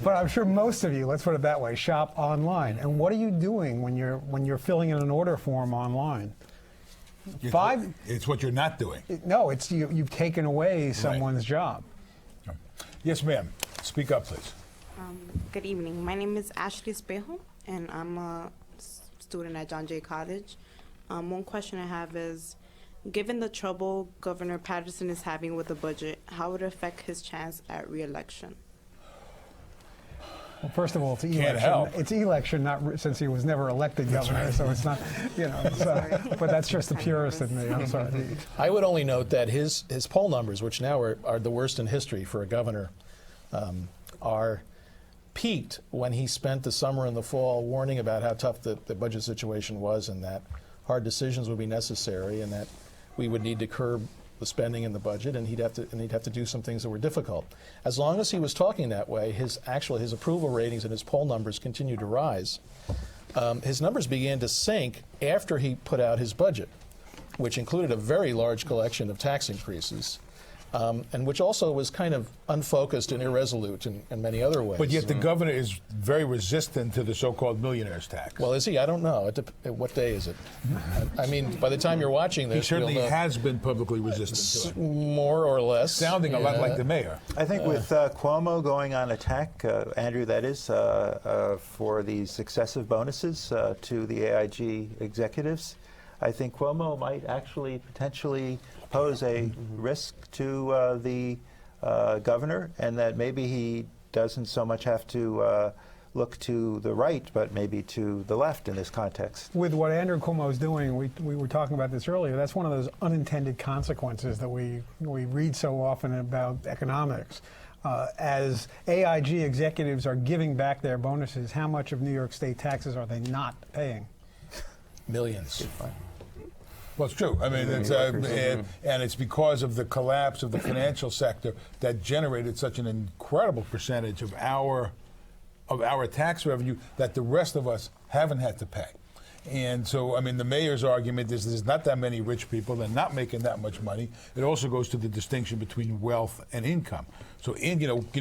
But I'm sure most of you, let's put it that way, shop online. And what are you doing when you're filling in an order form online? It's what you're not doing. No, it's you've taken away someone's job. Yes, ma'am. Speak up, please. Good evening. My name is Ashley Espejo, and I'm a student at John Jay College. One question I have is, given the trouble Governor Patterson is having with the budget, how would it affect his chance at re-election? Well, first of all, it's election. Can't help. It's election, since he was never elected governor, so it's not, you know. But that's just the purist in me. I'm sorry. I would only note that his poll numbers, which now are the worst in history for a governor, are peaked when he spent the summer and the fall warning about how tough the budget situation was, and that hard decisions would be necessary, and that we would need to curb the spending in the budget, and he'd have to do some things that were difficult. As long as he was talking that way, his approval ratings and his poll numbers continued to rise. His numbers began to sink after he put out his budget, which included a very large collection of tax increases, and which also was kind of unfocused and irresolute in many other ways. But yet the governor is very resistant to the so-called millionaire's tax. Well, is he? I don't know. What day is it? I mean, by the time you're watching this, He certainly you'll know. has been publicly resistant to it. More or less. Sounding a lot Yeah. like the mayor. I think with Cuomo going on attack, Andrew, that is for these excessive bonuses to the AIG executives, I think Cuomo might actually potentially pose a risk to the governor, and that maybe he doesn't so much have to look to the right, but maybe to the left in this context. With what Andrew Cuomo is doing, we were talking about this earlier, that's one of those unintended consequences that we read so often about economics. As AIG executives are giving back their bonuses, how much of New York State taxes are they not paying? Millions. Well, it's true. I mean, and it's because of the collapse of the financial sector that generated such an incredible percentage of our tax revenue that the rest of us haven't had to pay. And so, I mean, the mayor's argument is there's not that many rich people. They're not making that much money. It also goes to the distinction between wealth and income. So,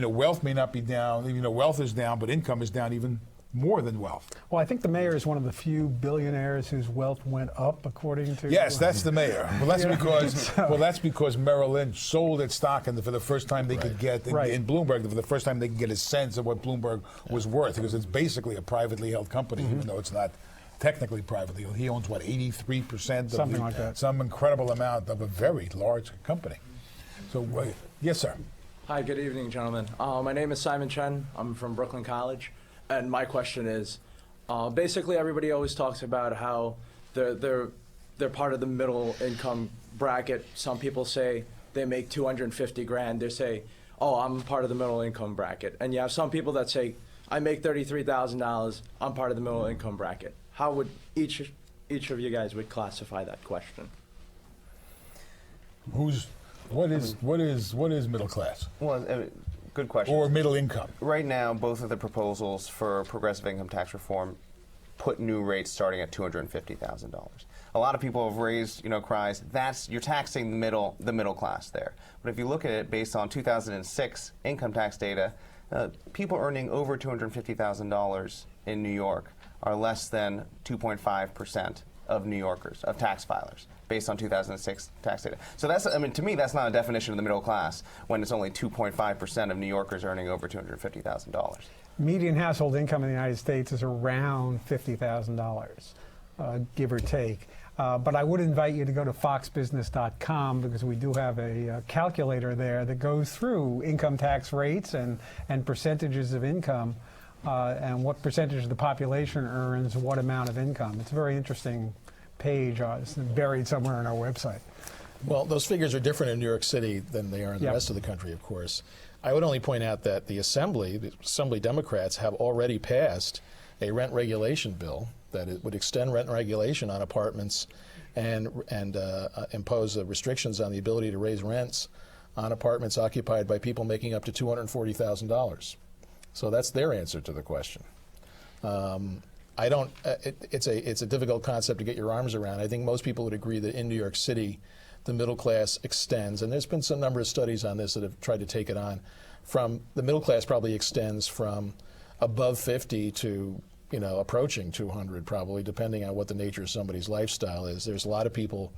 wealth may not be down. Wealth is down, but income is down even more than wealth. Well, I think the mayor is one of the few billionaires whose wealth went up, according to... Yes, that's the mayor. Well, that's because Merrill Lynch sold its stock for the first time they could get in Bloomberg, for the first time they could get a sense of what Bloomberg was worth, because it's basically a privately held company, even though it's not technically privately held. He owns 83%, something like that, some incredible amount of a very large company. So, yes, sir. Hi, good evening, gentlemen. My name is Simon Chen. I'm from Brooklyn College. And my question is, basically everybody always talks about how they're part of the middle income bracket. Some people say they make 250 grand. They say, oh, I'm part of the middle income bracket. And you have some people that say, I make $33,000. I'm part of the middle income bracket. How would each of you guys would classify that question? What is middle class? Well, good question. Or middle income? Right now, both of the proposals for progressive income tax reform put new rates starting at $250,000. A lot of people have raised, cries. You're taxing the middle class there. But if you look at it based on 2006 income tax data, people earning over $250,000 in New York are less than 2.5% of New Yorkers, of tax filers, based on 2006 tax data. So to me, that's not a definition of the middle class when it's only 2.5% of New Yorkers earning over $250,000. Median household income in the United States is around $50,000, give or take. But I would invite you to go to foxbusiness.com, because we do have a calculator there that goes through income tax rates and percentages of income, and what percentage of the population earns what amount of income. It's a very interesting page. It's buried somewhere on our website. Well, those figures are different in New York City than they are in the Yep. rest of the country, of course. I would only point out that the Assembly Democrats have already passed a rent regulation bill that it would extend rent regulation on apartments and impose restrictions on the ability to raise rents on apartments occupied by people making up to $240,000. So that's their answer to the question. I don't. It's a difficult concept to get your arms around. I think most people would agree that in New York City, the middle class extends, and there's been some number of studies on this that have tried to take it on. From the middle class probably extends from above 50 to approaching 200, probably, depending on what the nature of somebody's lifestyle is. There's a lot of people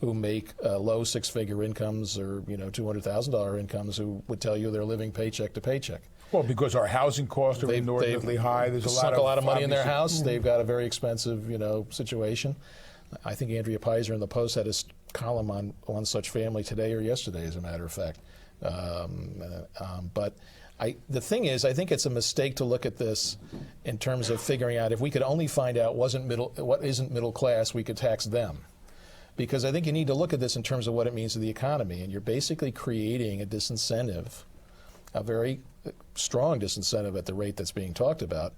who make low six-figure incomes or $200,000 incomes who would tell you they're living paycheck to paycheck. Well, because our housing costs are inordinately high. There's sunk a lot of money in their obviously- house. They've got a very expensive, situation. I think Andrea Pizer in the Post had a column on one such family today or yesterday, as a matter of fact. But the thing is, I think it's a mistake to look at this in terms of figuring out if we could only find out what isn't middle class, we could tax them. Because I think you need to look at this in terms of what it means to the economy, and you're basically creating a disincentive, a very strong disincentive at the rate that's being talked about,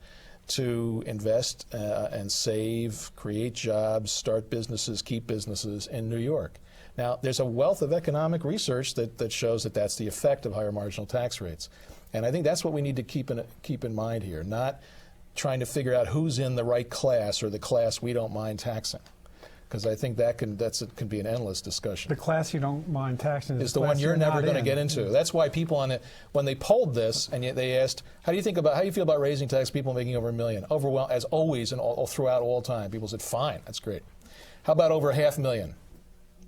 to invest and save, create jobs, start businesses, keep businesses in New York. Now, there's a wealth of economic research that shows that that's the effect of higher marginal tax rates. And I think that's what we need to keep in mind here, not trying to figure out who's in the right class or the class we don't mind taxing. Because I think that can be an endless discussion. The class you don't mind taxing is the one you're never going to get into. That's why people when they polled this and they asked, how do you feel about raising tax people making over $1 million? Overwhelmed, as always, and throughout all time, people said, fine, that's great. How about over $500,000?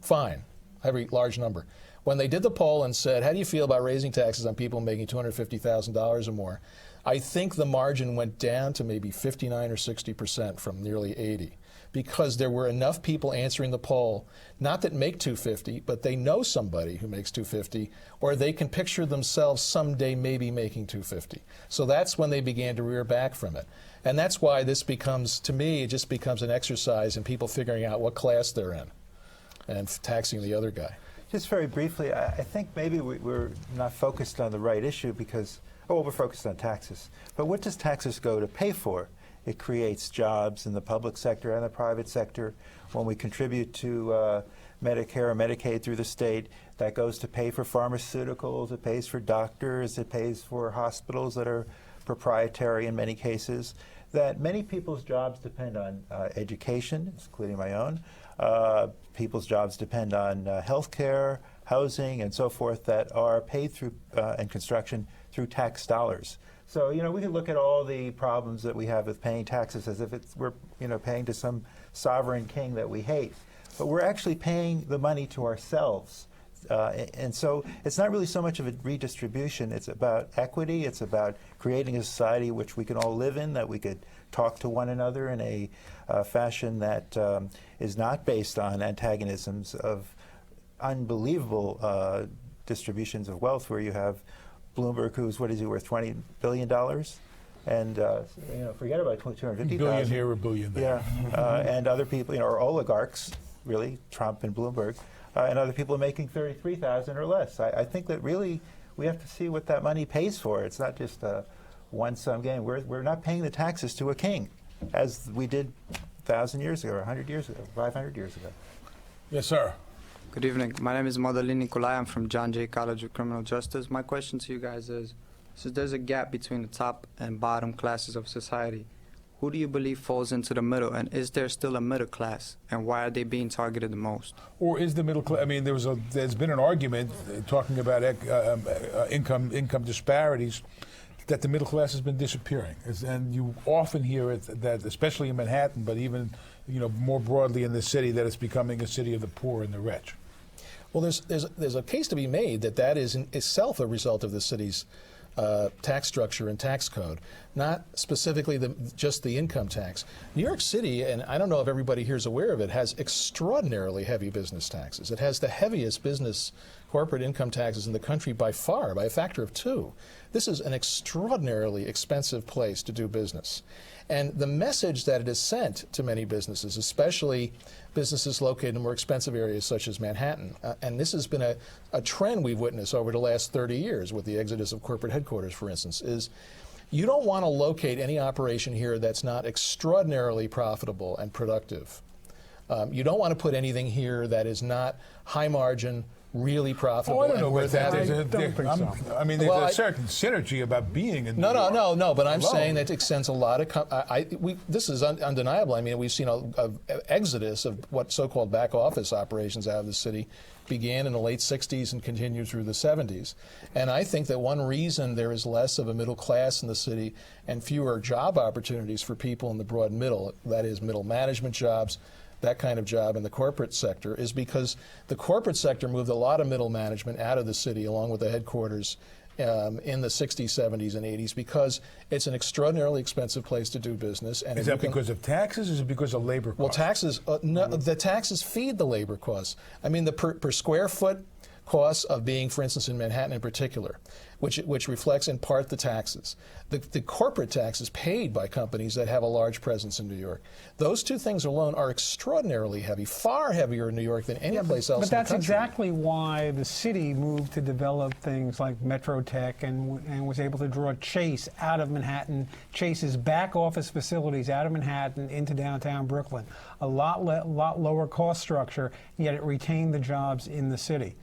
Fine, every large number. When they did the poll and said, how do you feel about raising taxes on people making $250,000 or more? I think the margin went down to maybe 59 or 60% from nearly 80%. Because there were enough people answering the poll, not that make $250,000, but they know somebody who makes $250,000, or they can picture themselves someday maybe making $250,000. So that's when they began to rear back from it. And that's why this becomes, to me, it just becomes an exercise in people figuring out what class they're in and taxing the other guy. Just very briefly, I think maybe we're not focused on the right issue because, we're focused on taxes. But what does taxes go to pay for? It creates jobs in the public sector and the private sector. When we contribute to Medicare or Medicaid through the state, that goes to pay for pharmaceuticals, it pays for doctors, it pays for hospitals that are proprietary in many cases. That many people's jobs depend on education, including my own. People's jobs depend on health care, housing, and so forth that are paid through, and construction, through tax dollars. So, we can look at all the problems that we have with paying taxes as if we're paying to some sovereign king that we hate. But we're actually paying the money to ourselves. And so it's not really so much of a redistribution. It's about equity. It's about creating a society which we can all live in, that we could talk to one another in a fashion that is not based on antagonisms of unbelievable distributions of wealth where you have Bloomberg, who's, what is he worth, $20 billion? And, forget about 250,000. Billion here or billion there. Yeah, and other people, or oligarchs, really, Trump and Bloomberg, and other people making 33,000 or less. I think that really we have to see what that money pays for. It's not just a one-sum game. We're not paying the taxes to a king, as we did 1,000 years ago, or 100 years ago, 500 years ago. Yes, sir. Good evening. My name is Moderator Nikolai. I'm from John Jay College of Criminal Justice. My question to you guys is, since there's a gap between the top and bottom classes of society, who do you believe falls into the middle, and is there still a middle class, and why are they being targeted the most? Or is the middle class? I mean, there's been an argument talking about income disparities, that the middle class has been disappearing, and you often hear it that, especially in Manhattan, but even more broadly in the city, that it's becoming a city of the poor and the rich. Well, there's a case to be made that is in itself a result of the city's tax structure and tax code, not specifically just the income tax. New York City, and I don't know if everybody here is aware of it, has extraordinarily heavy business taxes. It has the heaviest business corporate income taxes in the country by far, by a factor of 2. This is an extraordinarily expensive place to do business. And the message that it has sent to many businesses, especially businesses located in more expensive areas such as Manhattan, and this has been a trend we've witnessed over the last 30 years with the exodus of corporate headquarters, for instance, is you don't want to locate any operation here that's not extraordinarily profitable and productive. You don't want to put anything here that is not high margin, really profitable. Oh, I don't know and worth about that. having. I don't think so. I mean, there's Well, a certain synergy about being in New York. No, but I'm alone. saying that it extends a lot of, this is undeniable. I mean, we've seen an exodus of what so-called back office operations out of the city began in the late 60s and continued through the 70s. And I think that one reason there is less of a middle class in the city and fewer job opportunities for people in the broad middle, that is middle management jobs, that kind of job in the corporate sector, is because the corporate sector moved a lot of middle management out of the city along with the headquarters in the 60s, 70s, and 80s because it's an extraordinarily expensive place to do business. And Is that because of taxes or is it because of labor costs? well, taxes, no, the taxes feed the labor costs. I mean, the per square foot costs of being, for instance, in Manhattan in particular, which reflects in part the taxes. The corporate taxes paid by companies that have a large presence in New York. Those two things alone are extraordinarily heavy, far heavier in New York than any place else But in the that's country. exactly why the city moved to develop things like Metrotech and was able to draw Chase out of Manhattan, Chase's back office facilities out of Manhattan into downtown Brooklyn. A lot lower cost structure, yet it retained the jobs in the city.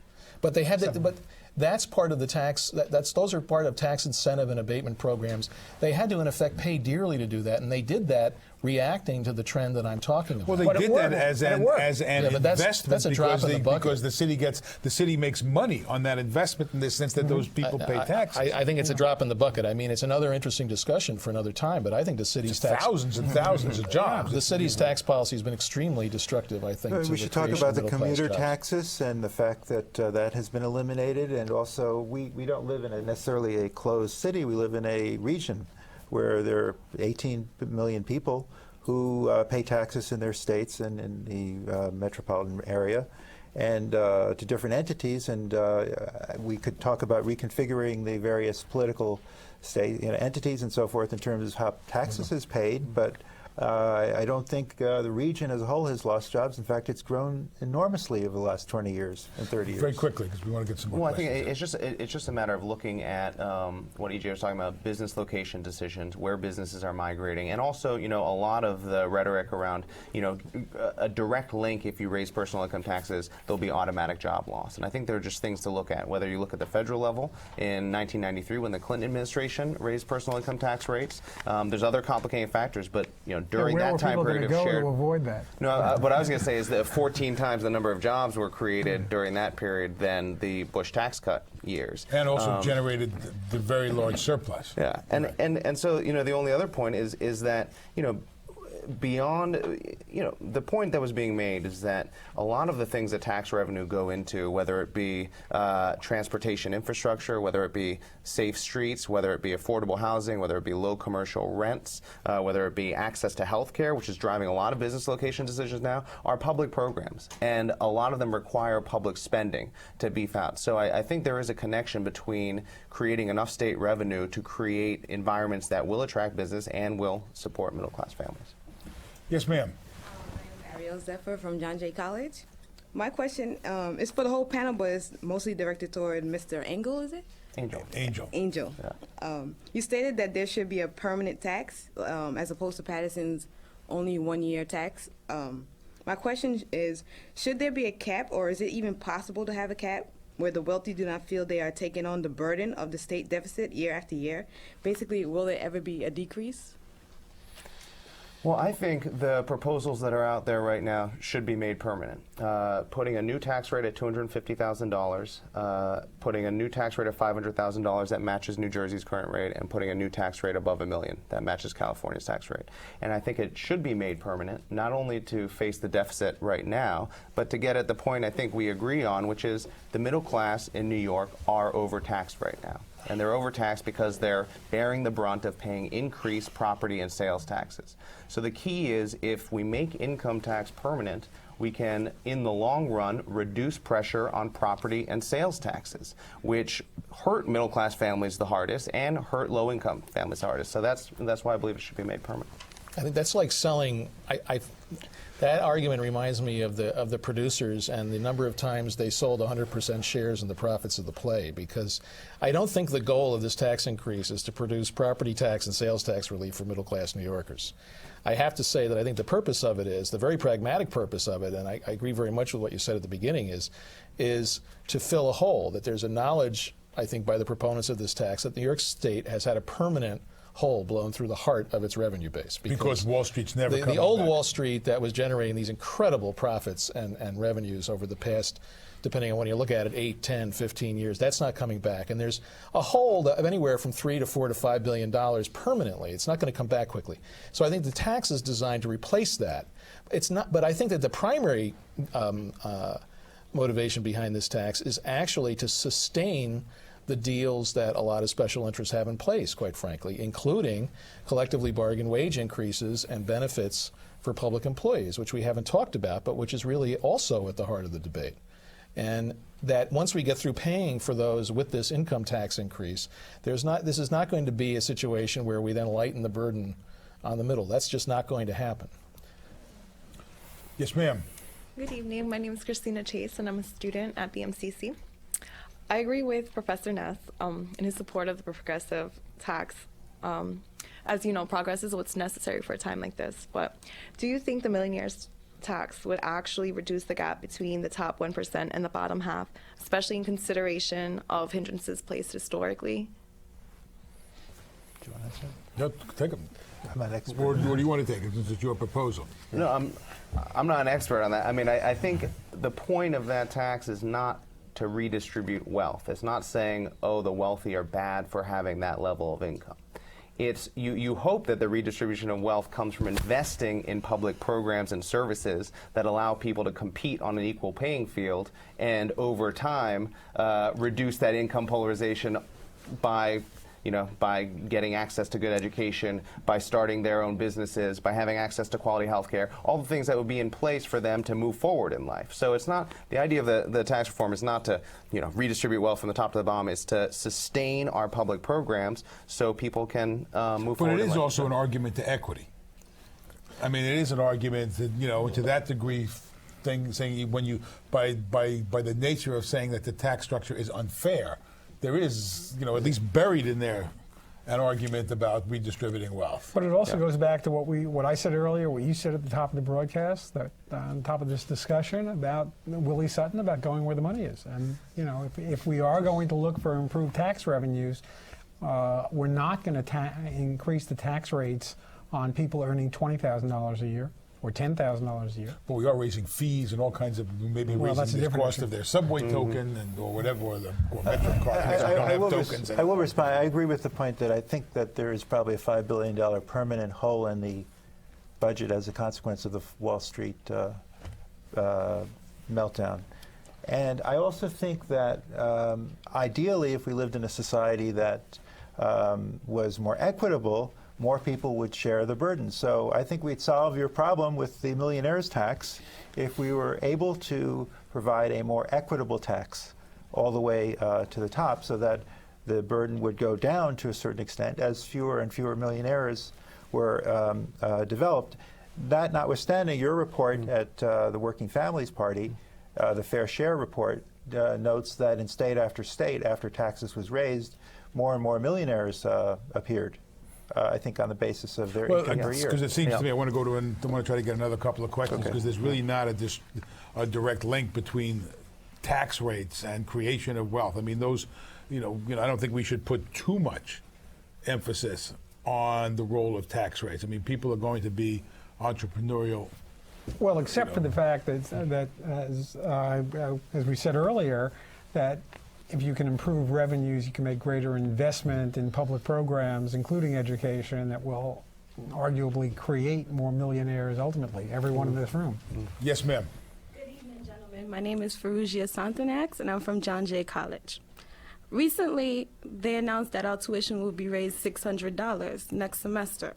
But they had to, but that's part of the tax. Those are part of tax incentive and abatement programs. They had to, in effect, pay dearly to do that, and they did that reacting to the trend that I'm talking about. Well, they But it did worked. that as But it an worked. investment Yeah, but that's a drop in the bucket. because the city makes money on that investment in the sense that those people pay taxes. I think it's a drop in the bucket. I mean, it's another interesting discussion for another time, but I think the city's tax Thousands and thousands of jobs. the city's tax policy has been extremely destructive, I think. to We the should talk creation about of the middle-class commuter jobs. taxes and the fact that that has been eliminated. And also, we don't live in necessarily a closed city. We live in a region where there are 18 million people who pay taxes in their states and in the metropolitan area and to different entities. And we could talk about reconfiguring the various political state entities and so forth in terms of how taxes is paid. But I don't think the region as a whole has lost jobs. In fact, it's grown enormously over the last 20 years and 30 years. Very quickly, because we want to get some more Well, I think questions. it's just a matter of looking at what EJ was talking about, business location decisions, where businesses are migrating, and also, a lot of the rhetoric around, a direct link. If you raise personal income taxes, there'll be automatic job loss, and I think there are just things to look at. Whether you look at the federal level in 1993 when the Clinton administration raised personal income tax rates, there's other complicating factors, but during Where that were time people period going of to go shared. to avoid that? No, what I was going to say is that 14 times the number of jobs were created during that period than the Bush tax cut years. And also generated the very large surplus. Yeah, and so the only other point is that beyond the point that was being made is that a lot of the things that tax revenue go into, whether it be transportation infrastructure, whether it be safe streets, whether it be affordable housing, whether it be low commercial rents, whether it be access to health care, which is driving a lot of business location decisions now, are public programs, and a lot of them require public spending to be found. So I think there is a connection between creating enough state revenue to create environments that will attract business and will support middle class families. Yes, ma'am. Ariel Zephyr from John Jay College. My question is for the whole panel, but it's mostly directed toward Mr. Engel, is it? Angel. Angel. Yeah. You stated that there should be a permanent tax as opposed to Patterson's only 1-year tax. My question is, should there be a cap, or is it even possible to have a cap where the wealthy do not feel they are taking on the burden of the state deficit year after year? Basically, will there ever be a decrease? Well, I think the proposals that are out there right now should be made permanent. Putting a new tax rate at $250,000, putting a new tax rate of $500,000 that matches New Jersey's current rate, and putting a new tax rate above $1 million that matches California's tax rate. And I think it should be made permanent, not only to face the deficit right now, but to get at the point I think we agree on, which is the middle class in New York are overtaxed right now. And they're overtaxed because they're bearing the brunt of paying increased property and sales taxes. So the key is, if we make income tax permanent, we can, in the long run, reduce pressure on property and sales taxes, which hurt middle-class families the hardest and hurt low-income families the hardest. So that's why I believe it should be made permanent. I think that's like selling. That argument reminds me of the producers and the number of times they sold 100% shares in the profits of the play, because I don't think the goal of this tax increase is to produce property tax and sales tax relief for middle-class New Yorkers. I have to say that I think the purpose of it is, the very pragmatic purpose of it, and I agree very much with what you said at the beginning, is to fill a hole, that there's a knowledge, I think, by the proponents of this tax that New York State has had a permanent hole blown through the heart of its revenue base. Because Wall Street's never coming the old back. Wall Street that was generating these incredible profits and revenues over the past, depending on when you look at it, 8, 10, 15 years, that's not coming back. And there's a hole of anywhere from $3 to $4 to $5 billion permanently. It's not going to come back quickly. So I think the tax is designed to replace that. It's not, but I think that the primary motivation behind this tax is actually to sustain the deals that a lot of special interests have in place, quite frankly, including collectively bargained wage increases and benefits for public employees, which we haven't talked about, but which is really also at the heart of the debate. And that once we get through paying for those with this income tax increase, this is not going to be a situation where we then lighten the burden on the middle. That's just not going to happen. Yes, ma'am. Good evening. My name is Christina Chase, and I'm a student at the MCC. I agree with Professor Ness in his support of the progressive tax. As you know, progress is what's necessary for a time like this. But do you think the millionaire's tax would actually reduce the gap between the top 1% and the bottom half, especially in consideration of hindrances placed historically? Do you want to answer? No, take them. I'm an expert. Or do you want to take it since it's your proposal? No, I'm not an expert on that. I mean, I think the point of that tax is not to redistribute wealth. It's not saying, oh, the wealthy are bad for having that level of income. It's you hope that the redistribution of wealth comes from investing in public programs and services that allow people to compete on an equal playing field, and over time reduce that income polarization by getting access to good education, by starting their own businesses, by having access to quality health care, all the things that would be in place for them to move forward in life. So it's not, the idea of the tax reform is not to redistribute wealth from the top to the bottom, it's to sustain our public programs so people can move forward. But it is in life. also an argument to equity. I mean, it is an argument that, to that degree, saying when you, by the nature of saying that the tax structure is unfair, there is, at least buried in there, an argument about redistributing wealth. But it also goes back to what I said earlier, what you said at the top of the broadcast, that on top of this discussion about Willie Sutton, about going where the money is. And, if we are going to look for improved tax revenues, we're not going to increase the tax rates on people earning $20,000 a year or $10,000 a year. But we are raising fees and all kinds of, maybe raising the cost of their subway token or whatever, or Metro card. I will respond. I agree with the point that I think that there is probably a $5 billion permanent hole in the budget as a consequence of the Wall Street meltdown. And I also think that ideally, if we lived in a society that was more equitable, more people would share the burden. So I think we'd solve your problem with the millionaire's tax if we were able to provide a more equitable tax all the way to the top, so that the burden would go down to a certain extent as fewer and fewer millionaires were developed. That notwithstanding, your report at the Working Families Party, the Fair Share report, notes that in state after taxes was raised, more and more millionaires appeared. I think on the basis of their income per year. Because it seems to me, I want to try to get another couple of questions, because there's really not a direct link between tax rates and creation of wealth. I mean, those, I don't think we should put too much emphasis on the role of tax rates. I mean, people are going to be entrepreneurial. Well, except for the fact that as we said earlier, that if you can improve revenues, you can make greater investment in public programs, including education, that will arguably create more millionaires ultimately, everyone in this room. Yes, ma'am. Good evening, gentlemen. My name is Ferrugia Santonax, and I'm from John Jay College. Recently, they announced that our tuition will be raised $600 next semester.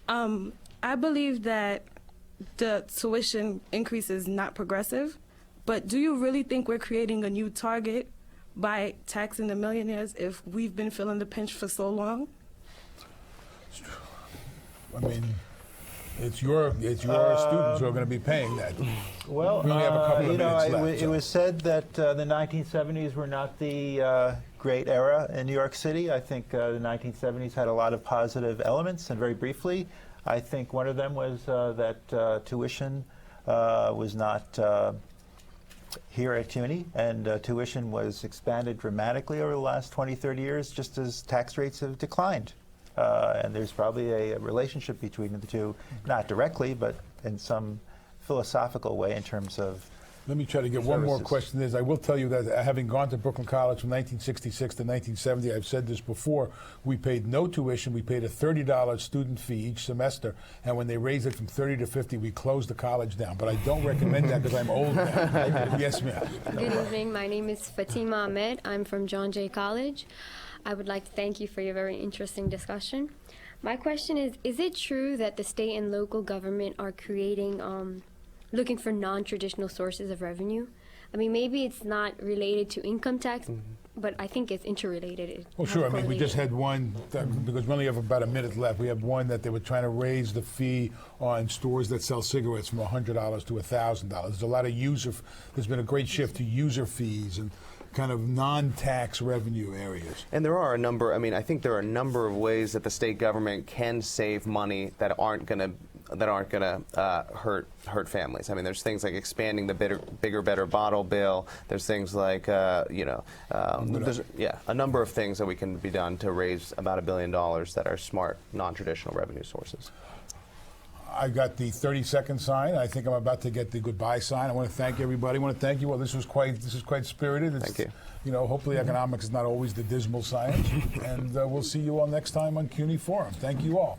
I believe that the tuition increase is not progressive, but do you really think we're creating a new target by taxing the millionaires if we've been feeling the pinch for so long? I mean, it's your students who are going to be paying that. Well, we only have a couple of minutes left. it was said that the 1970s were not the great era in New York City. I think the 1970s had a lot of positive elements, and very briefly, I think one of them was that tuition was not here at CUNY, and tuition was expanded dramatically over the last 20, 30 years, just as tax rates have declined. And there's probably a relationship between the two, not directly, but in some philosophical way in terms of Let me try to get one more question. I will tell you that having gone to Brooklyn College from 1966 to 1970, I've said this before, we paid no tuition. We paid a $30 student fee each semester, and when they raised it from 30 to 50, we closed the college down. But I don't recommend that because I'm old now. Yes, ma'am. Good evening. My name is Fatima Ahmed. I'm from John Jay College. I would like to thank you for your very interesting discussion. My question is it true that the state and local government are creating looking for non-traditional sources of revenue? I mean, maybe it's not related to income tax, but I think it's interrelated. Well, sure. I mean, we just had one, because we only have about a minute left, we have one that they were trying to raise the fee on stores that sell cigarettes from $100 to $1,000. There's a lot of there's been a great shift to user fees and kind of non-tax revenue areas. And there are a number, I think there are a number of ways that the state government can save money that aren't going to hurt families. I mean, there's things like expanding the bigger, better bottle bill. There's things like, there's a number of things that we can be done to raise about $1 billion that are smart, non-traditional revenue sources. I got the 30-second sign. I think I'm about to get the goodbye sign. I want to thank everybody. I want to thank you. Well, this is quite spirited. Thank you. You know, hopefully economics is not always the dismal science. And we'll see you all next time on CUNY Forum. Thank you all.